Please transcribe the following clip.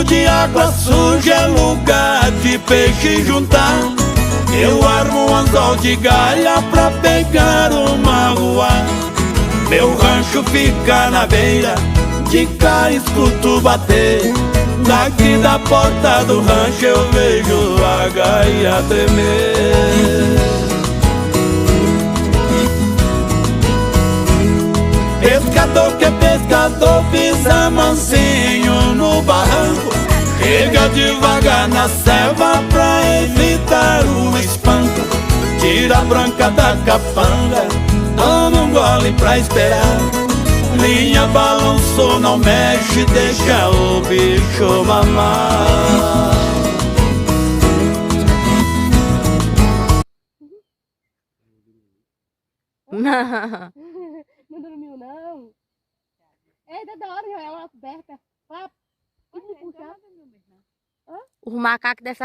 Riacho de água suja é lugar de peixe juntar. Eu armo um anzol de galha pra pegar uma rua. Meu rancho fica na beira, de cá escuto bater. Daqui da porta do rancho eu vejo a gaia tremer. Pescador que é pescador pisa mansinho no barranco. Chega devagar na selva pra evitar o espanto. Tira a branca da capanga, toma um gole pra esperar. Linha balançou, não mexe, deixa o bicho mamar. Não dormiu, não? É, tá da hora, já é uma coberta. Papo. O macaco dessa